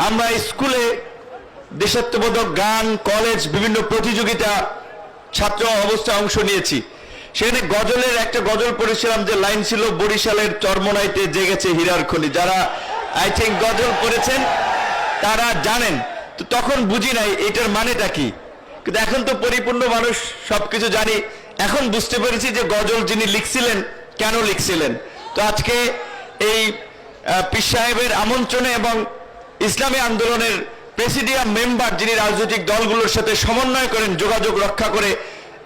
আমরা স্কুলে দেশাত্মবোধক গান, কলেজ, বিভিন্ন প্রতিযোগিতা ছাত্র অবস্থায় অংশ নিয়েছি। সেখানে গজলের একটা গজল পড়েছিলাম, যে লাইন ছিল, বরিশালের চরমোনাইতে জেগেছে হীরার খনি। যারা আই থিঙ্ক গজল পড়েছেন তারা জানেন। তো তখন বুঝি নাই এটার মানেটা কি, কিন্তু এখন তো পরিপূর্ণ মানুষ, সবকিছু জানি। এখন বুঝতে পেরেছি যে গজল যিনি লিখছিলেন কেন লিখছিলেন। তো আজকে এই পীর সাহেবের আমন্ত্রণে এবং ইসলামী আন্দোলনের প্রেসিডিয়াম মেম্বার, যিনি রাজনৈতিক দলগুলোর সাথে সমন্বয় করেন, যোগাযোগ রক্ষা করে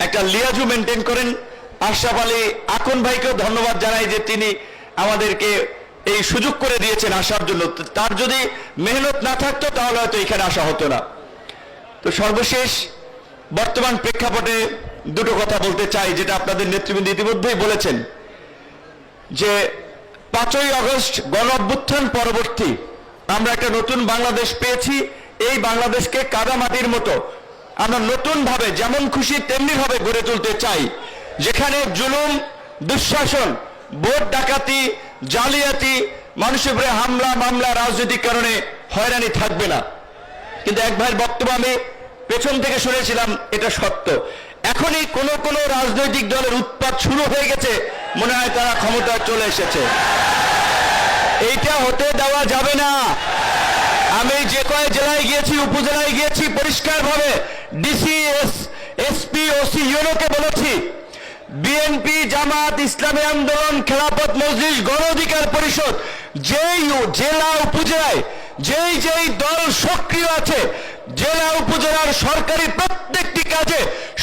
একটা লিয়াজু মেনটেন করেন, আশরাফ আলী আকন ভাইকেও ধন্যবাদ জানাই যে তিনি আমাদেরকে এই সুযোগ করে দিয়েছেন আসার জন্য। তার যদি মেহনত না থাকতো তাহলে হয়তো এখানে আসা হতো না। তো সর্বশেষ বর্তমান প্রেক্ষাপটে দুটো কথা বলতে চাই, যেটা আপনাদের নেতৃবৃন্দ ইতিমধ্যেই বলেছেন, যে 5ই আগস্ট গণ অভ্যুত্থান পরবর্তী আমরা একটা নতুন বাংলাদেশ পেয়েছি। এই বাংলাদেশকে কাদামাটির মতো আমরা নতুন ভাবে, যেমন খুশি তেমনি ভাবে গড়ে তুলতে চাই, যেখানে জুলুম, দুঃশাসন, ভোট ডাকাতি, জালিয়াতি, মানুষের উপরে হামলা মামলা, রাজনৈতিক কারণে হয়রানি থাকবে না। কিন্তু এক ভাইয়ের বক্তব্য আমি পেছন থেকে শুনেছিলাম, এটা সত্য। এখনই কোন কোন রাজনৈতিক দলের উৎপাত শুরু হয়ে গেছে, মনে হয় তারা ক্ষমতায় চলে এসেছে। এইটা হতে দেওয়া যাবে না। আমি যে কয় জেলায় গিয়েছি, উপজেলায় গিয়েছি, পরিষ্কারভাবে ডিসি, এসপি, ওসি, ইউনোকে বলেছি, বিএনপি, জামাত, ইসলামী আন্দোলন, খেলাফত মজলিস, গণ অধিকার পরিষদ, যেই জেলা উপজেলায় যেই দল সক্রিয় আছে, জেলা উপজেলার সরকারি প্রত্যেকটি কাজে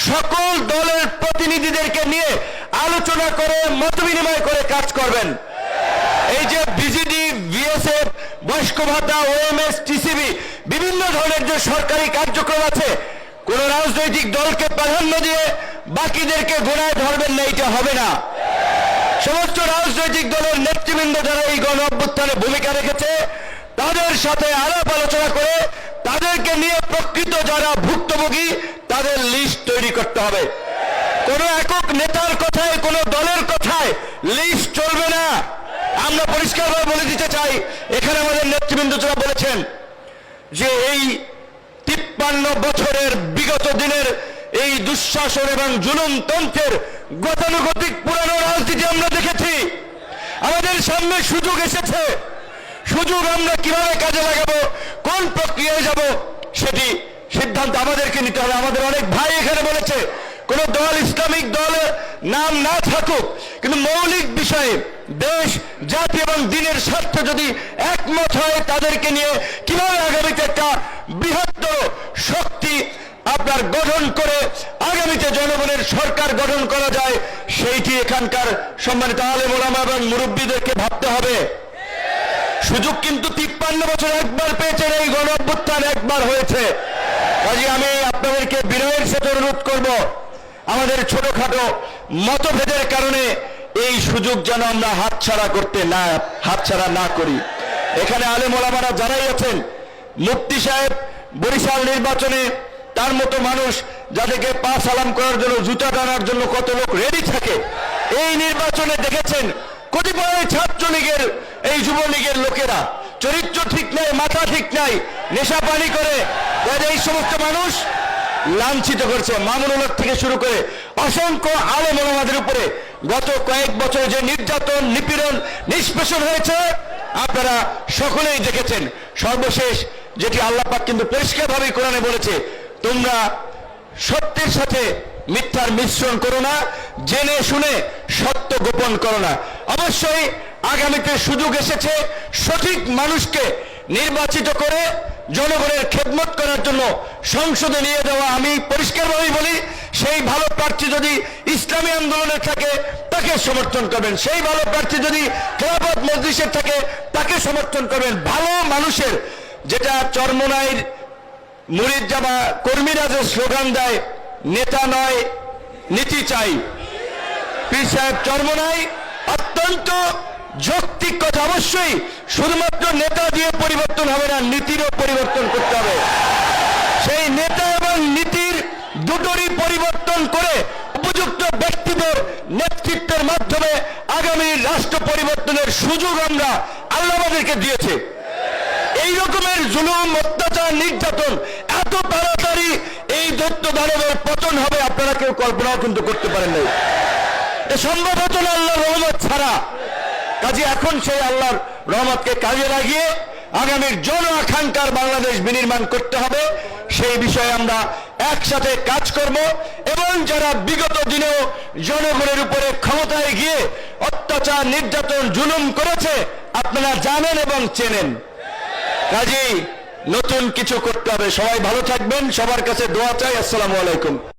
সকল দলের প্রতিনিধিদেরকে নিয়ে আলোচনা করে, মত বিনিময় করে কাজ করবেন। এই যে বিজিডি, বিএসএফ, বয়স্ক ভাতা, ওএমএস, টিসিবি, বিভিন্ন ধরনের যে সরকারি কার্যক্রম আছে, কোন রাজনৈতিক দলকে প্রাধান্য দিয়ে বাকিদেরকে গোড়ায় ধরবেন না, এটা হবে না। সমস্ত রাজনৈতিক দলের নেতৃবৃন্দ যারা এই গণ অভ্যুত্থানে ভূমিকা রেখেছে, তাদের সাথে আলাপ আলোচনা করে তাদেরকে নিয়ে প্রকৃত যারা ভুক্তভোগী তাদের লিস্ট তৈরি করতে হবে। কোন একক নেতার কথায়, কোন দলের কথায় লিস্ট চলবে না। আমরা পরিষ্কারভাবে বলে দিতে চাই, এখানে আমাদের নেতৃবৃন্দ যারা বলেছেন যে এই 53 বছরের বিগত দিনের এই দুঃশাসন এবং জুলুমতন্ত্রের গতানুগতিক পুরানো রাজনীতি আমরা দেখেছি। আমাদের সামনে সুযোগ এসেছে, সুযোগ আমরা কিভাবে কাজে লাগাবো, কোন প্রক্রিয়ায় যাব, সেটি সিদ্ধান্ত আমাদেরকে নিতে হবে। আমাদের অনেক ভাই এখানে বলেছে, কোন দল, ইসলামিক দলের নাম না থাকুক, কিন্তু মৌলিক বিষয়ে দেশ, জাতি এবং দিনের স্বার্থে যদি একমত হয়, তাদেরকে নিয়ে কিভাবে আগামীতে একটা বৃহত্তর শক্তি আপনার গঠন করে আগামীতে জনগণের সরকার গঠন করা যায়, সেইটি এখানকার সম্মানিত আলেম ওলামা এবং মুরব্বীদেরকে ভাবতে হবে। সুযোগ কিন্তু 53 বছর একবার পেয়েছেন, এই গণ অভ্যুত্থান একবার হয়েছে। কাজে আমি আপনাদেরকে বিনয়ের সাথে অনুরোধ করব, আমাদের ছোটখাটো মতভেদের কারণে এই সুযোগ যেন আমরা হাতছাড়া না করি। এখানে আলেম ওলামারা যারাই আছেন, মুফতি সাহেব বরিশাল নির্বাচনে তার মতো মানুষ, যাদেরকে পা সালাম করার জন্য, জুতা টানার জন্য কত লোক রেডি থাকে, এই নির্বাচনে দেখেছেন কতিপয় ছাত্রলীগের, এই যুবলীগের লোকেরা চরিত্র ঠিক নাই, মাথা ঠিক নাই, নেশা পানি করে এই সমস্ত মানুষ লাঞ্ছিত করছে। মামুনুল হক থেকে শুরু করে অসংখ্য আলেম ওলামাদের উপরে গত কয়েক বছরে যে নির্যাতন, নিপীড়ন, নিষ্পেষণ হয়েছে আপনারা সকলেই দেখেছেন। সর্বশেষ যেটি আল্লাহ পাক কিন্তু পরিষ্কারভাবে কোরআনে বলেছে, তোমরা সত্যের সাথে মিথ্যার মিশ্রণ করো না, জেনে শুনে সত্য গোপন করো না। অবশ্যই আগামীতে সুযোগ এসেছে সঠিক মানুষকে নির্বাচিত করে জনগণের খেদমত করার জন্য সংসদে নিয়ে যাওয়া। আমি পরিষ্কারভাবেই বলি, সেই ভালো প্রার্থী যদি ইসলামী আন্দোলনের থাকে তাকে সমর্থন করবেন, সেই ভালো প্রার্থী যদি খেলাফত মজলিসের থাকে তাকে সমর্থন করবেন। ভালো মানুষের, যেটা চরমোনাইর মুরিদ জামা কর্মীরা যে স্লোগান দেয়, নেতা নয় নীতি চাই, পীর সাহেব চরমোনাই অত্যন্ত যৌক্তিক কথা। অবশ্যই শুধুমাত্র নেতা দিয়ে পরিবর্তন হবে না, নীতিরও পরিবর্তন করতে হবে। সেই নেতা এবং নীতির দুটোরই পরিবর্তন করে উপযুক্ত ব্যক্তিদের নেতৃত্বের মাধ্যমে আগামী রাষ্ট্র পরিবর্তনের সুযোগ আমরা আল্লাহ আমাদেরকে দিয়েছে। এই রকমের জুলুম, অত্যাচার, নির্যাতন এত তাড়াতাড়ি এই দৈত্য দানবের পতন হবে আপনারা কেউ কল্পনাও কিন্তু করতে পারেন নাই। এ সম্ভব হতো না আল্লাহর রহমত ছাড়া। কাজে এখন সেই আল্লাহর রহমতকে কাজে লাগিয়ে আগামীর জন আকাঙ্ক্ষার বাংলাদেশ বিনির্মাণ করতে হবে। সেই বিষয়ে আমরা একসাথে কাজ করব এবং যারা বিগত দিনেও জনগণের উপরে ক্ষমতায় গিয়ে অত্যাচার, নির্যাতন, জুলুম করেছে আপনারা জানেন এবং চেনেন। কাজেই নতুন কিছু করতে হবে। সবাই ভালো থাকবেন, সবার কাছে দোয়া চাই। আসসালামু আলাইকুম।